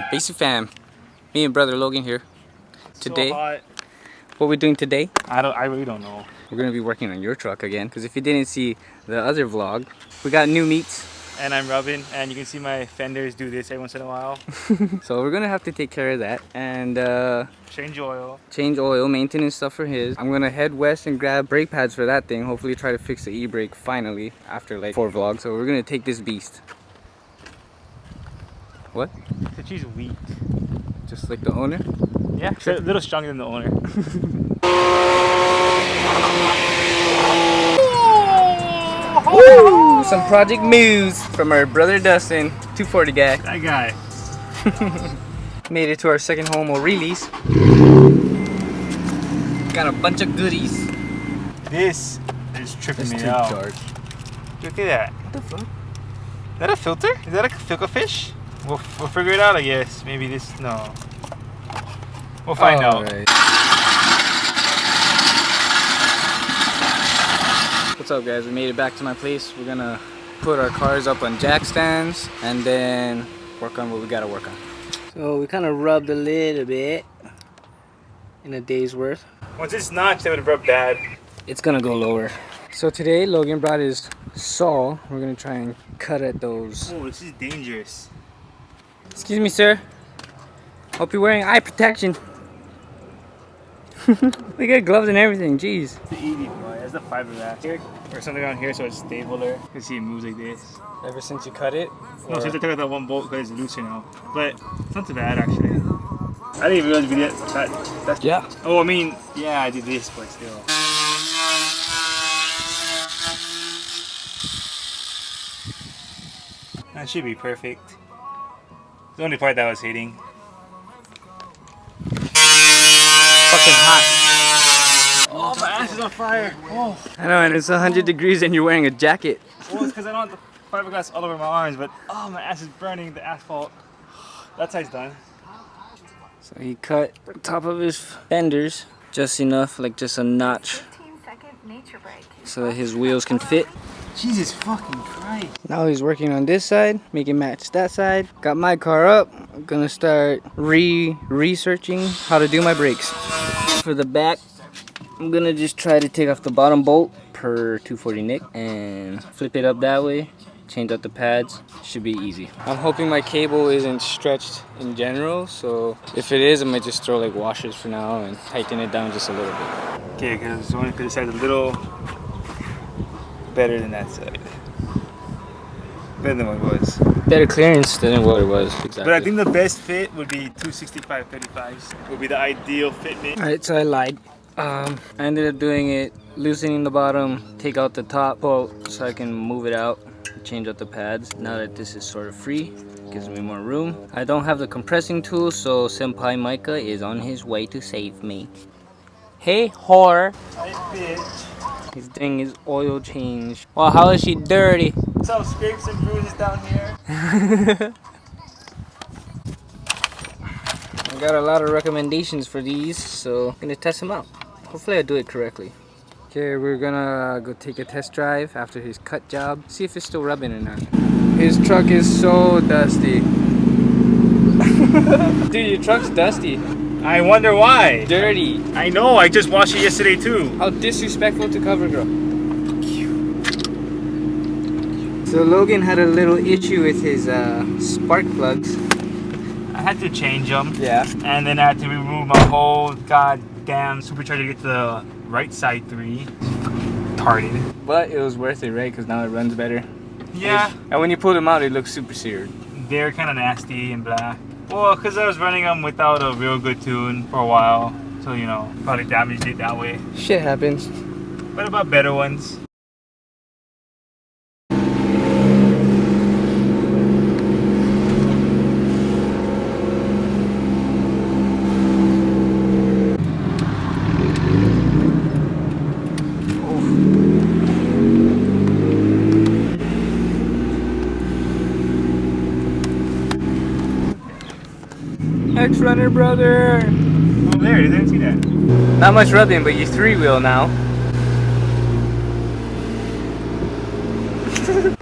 Aloha Basic Fam. Me and brother Logan here. Today, so hot. What we're doing today? I really don't know. We're gonna be working on your truck again. Because if you didn't see the other vlog, we got new meats. And I'm rubbing, and you can see my fenders do this every once in a while. So we're gonna have to take care of that and Change oil, maintenance stuff for his. I'm gonna head west and grab brake pads for that thing. Hopefully try to fix the e-brake finally after like 4 vlogs. So we're gonna take this beast. What? so she's weak. Just like the owner? Yeah, she's a little stronger than the owner. Woo! Some project moves from our brother Dustin, 240 guy. That guy. Made it to our second home or release. Got a bunch of goodies. This is tripping me too out. dark. Look at that. What the fuck? Is that a filter? Is that a filter fish? We'll figure it out, I guess. Maybe this. No. We'll find out. Right. What's up, guys? We made it back to my place. We're gonna put our cars up on jack stands and then work on what we gotta work on. So we kind of rubbed a little bit in a day's worth. Once it's notched, it would rub bad. It's gonna go lower. So today Logan brought his saw. We're gonna try and cut at those. Oh, this is dangerous. Excuse me, sir. Hope you're wearing eye protection. We got gloves and everything, jeez. It's the easy part. That's the fiberglass. Here, or something on here so it's stabler. You can see it moves like this. Ever since you cut it? No, since I took out that one bolt because it's looser now. But it's not too bad actually. I didn't even realize we did that. Yeah. Oh, I mean, yeah, I did this, but still. That should be perfect. The only part that I was hating. Fucking hot. Oh, my ass is on fire. Oh. I know, and it's 100 degrees and you're wearing a jacket. Well, it's because I don't have the fiberglass all over my arms, but oh, my ass is burning the asphalt. That side's done. So he cut the top of his fenders just enough, like just a notch, so that his wheels can fit. Jesus fucking Christ. Now he's working on this side, making match that side. Got my car up. I'm gonna start researching how to do my brakes. For the back, I'm gonna just try to take off the bottom bolt per 240 Nick and flip it up that way. Change out the pads. Should be easy. I'm hoping my cable isn't stretched in general, so if it is, I might just throw like washers for now and tighten it down just a little bit. Okay, because this side's a little better than that side. Better than what it was. Better clearance than what it was. Exactly. But I think the best fit would be 265/35s. Would be the ideal fitment. Alright, so I lied. I ended up doing it, loosening the bottom, take out the top bolt so I can move it out, change out the pads. Now that this is sort of free, gives me more room. I don't have the compressing tool, so Senpai Micah is on his way to save me. Hey, whore. Hey, bitch. He's doing his oil change. Wow, how is she dirty? Some scrapes and bruises down here. I got a lot of recommendations for these, so I'm gonna test them out. Hopefully I do it correctly. Okay, we're gonna go take a test drive after his cut job. See if it's still rubbing or not. His truck is so dusty. Dude, your truck's dusty. I wonder why. Dirty. I know, I just washed it yesterday too. How disrespectful to CoverGirl. So Logan had a little issue with his spark plugs. I had to change them. Yeah. And then I had to remove my whole goddamn supercharger to get to the right side 3. Retarded. But it was worth it, right? Because now it runs better. Yeah. And when you pull them out, it looks super seared. They're kind of nasty and black. Well, because I was running them without a real good tune for a while. So, you know, probably damaged it that way. Shit happens. What about better ones? Xrunner, brother! Oh, there, you didn't see that. Not much rubbing, but you're 3-wheel now.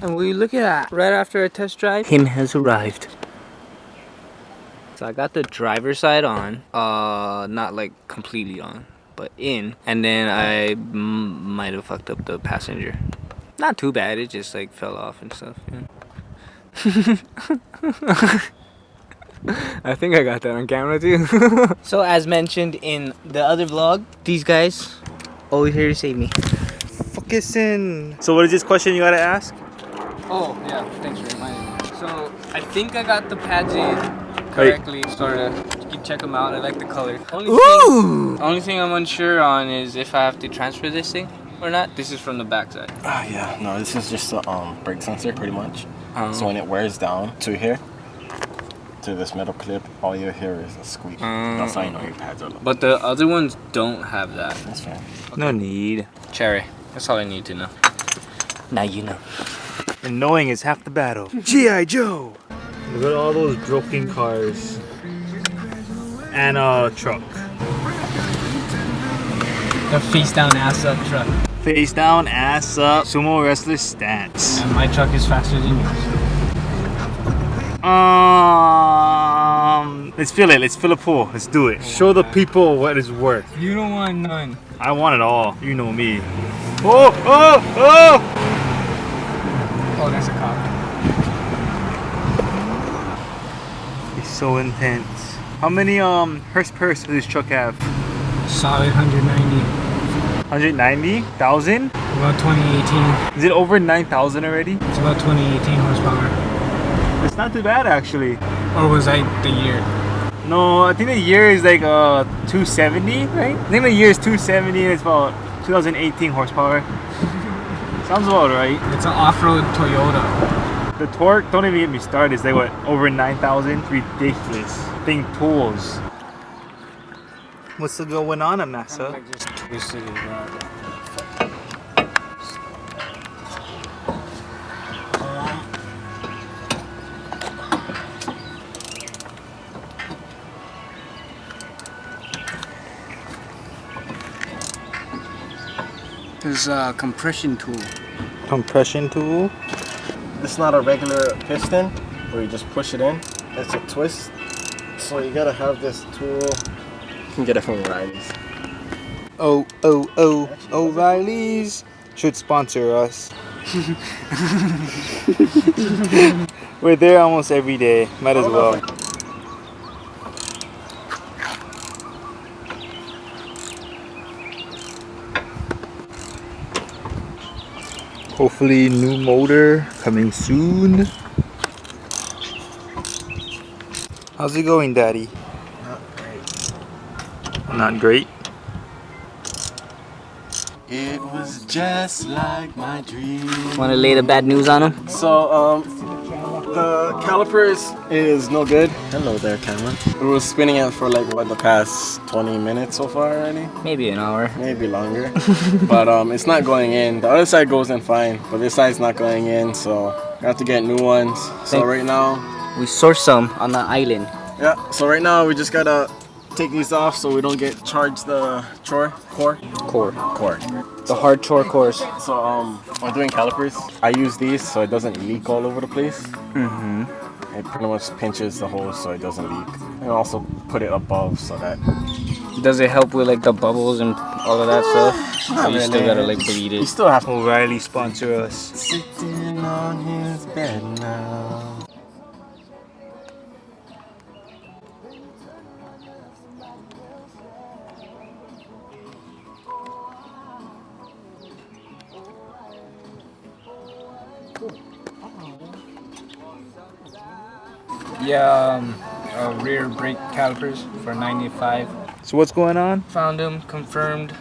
And will you look at that? Right after a test drive, him has arrived. So I got the driver's side on, not like completely on, but in. And then I might have fucked up the passenger. Not too bad, it just like fell off and stuff. Yeah. I think I got that on camera too. So as mentioned in the other vlog, these guys always here to save me. Focusing. So what is this question you gotta ask? Oh yeah, thanks for reminding me. So I think I got the pads in correctly, sorta. You can check them out. I like the color. Only thing I'm unsure on is if I have to transfer this thing or not. This is from the back side. Yeah, no, this is just a brake sensor pretty much. So when it wears down to here, to this metal clip, all you hear is a squeak. That's how you know your pads are low. But the other ones don't have that. That's fine. Okay. No need. Cherry. That's all I need to know. Now you know. And knowing is half the battle. G.I. Joe! Look at all those broken cars. And a truck. The face down, ass up truck. Face down, ass up, sumo wrestler stance. And my truck is faster than yours. Let's fill it. Let's fill a pool. Let's do it. Show the people what it's worth. You don't want none. I want it all. You know me. Oh! Oh! Oh! Oh, that's a cop. It's so intense. How many horsepower does this truck have? Solid 190. 190,000? About 2018. Is it over 9,000 already? It's about 2018 horsepower. It's not too bad actually. Or was I the year? No, I think the year is like 270, right? I think the year is 270 and it's about 2018 horsepower. Sounds about right. It's an off-road Toyota. The torque, don't even get me started, it's like what, over 9,000? Ridiculous. Thing pulls. What's going on, Amasa? Like just twisted it around. There's a compression tool. Compression tool? It's not a regular piston where you just push it in. It's a twist. So you gotta have this tool. You can get it from O'Reilly's. O'Reilly's should sponsor us. We're there almost every day. Might as well. Hopefully new motor coming soon. How's it going, Daddy? Not great. Not great. It was just like my dream. Want to lay the bad news on him? So, the calipers is no good. Hello there, Cameron. It was spinning it for like what, the past 20 minutes so far already? Maybe an hour. Maybe longer. But it's not going in. The other side goes in fine, but this side's not going in, so I have to get new ones. So right now, we sourced some on the island. yeah. So right now we just gotta take these off so we don't get charged the core. The hard chore cores. So when doing calipers, I use these so it doesn't leak all over the place. Mm-hmm. It pretty much pinches the hose so it doesn't leak. And also put it above so that. Does it help with like the bubbles and all of that stuff? Or you still gotta like bleed You it? still have to. O'Reilly sponsor us. Sitting on his bed now. Yeah, rear brake calipers for 95. So what's going on? Found them, confirmed.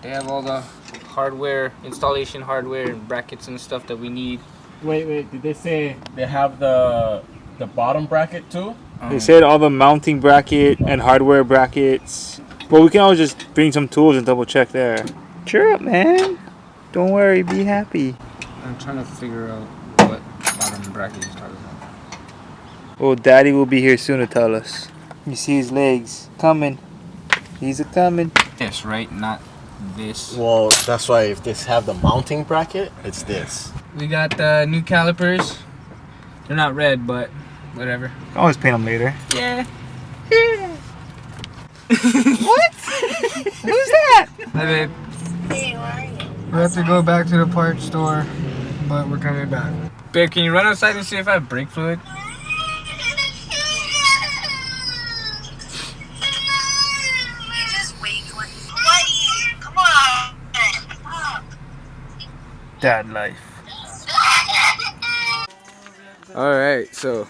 They have all the hardware, installation hardware and brackets and stuff that we need. Wait, did they say they have the bottom bracket too? They said all the mounting bracket and hardware brackets. But we can always just bring some tools and double check there. Cheer up, man. Don't worry, be happy. I'm trying to figure out what bottom bracket he's talking about. Well, Daddy will be here soon to tell us. You see his legs coming. He's a coming. This, right? Not this. Well, that's why if this have the mounting bracket, it's this. We got the new calipers. They're not red, but whatever. Always paint them later. Yeah. What? Who's that? Hi, babe. Hey, where are you? We have to go back to the parts store, but we're coming back. Babe, can you run outside and see if I have brake fluid? You just wait for it. Buddy, come on. Dad life. Alright, so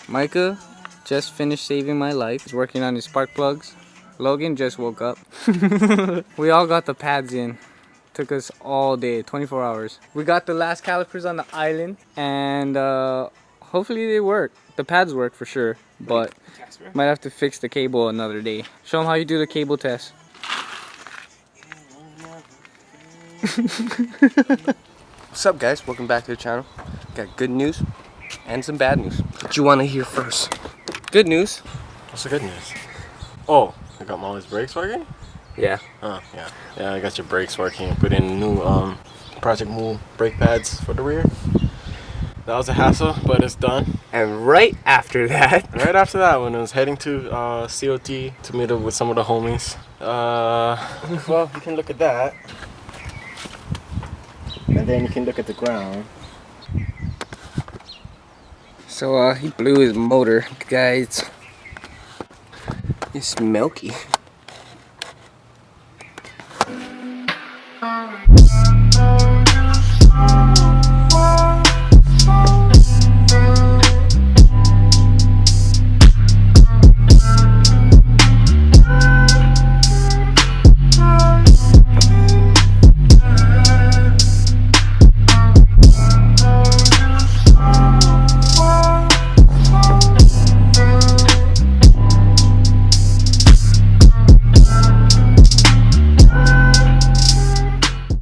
Micah just finished saving my life. He's working on his spark plugs. Logan just woke up. We all got the pads in. Took us all day, 24 hours. We got the last calipers on the island, and hopefully they work. The pads work for sure, but might have to fix the cable another day. Show them how you do the cable test. What's up, guys? Welcome back to the channel. Got good news and some bad news. What you want to hear first? Good news. What's the good news? Oh, I got Molly's brakes working? Yeah. Oh, yeah. Yeah, I got your brakes working. Put in new Project Move brake pads for the rear. That was a hassle, but it's done. And right after that, Right after that, when I was heading to COT to meet up with some of the homies, well, you can look at that. And then you can look at the ground. so he blew his motor, guys. It's milky.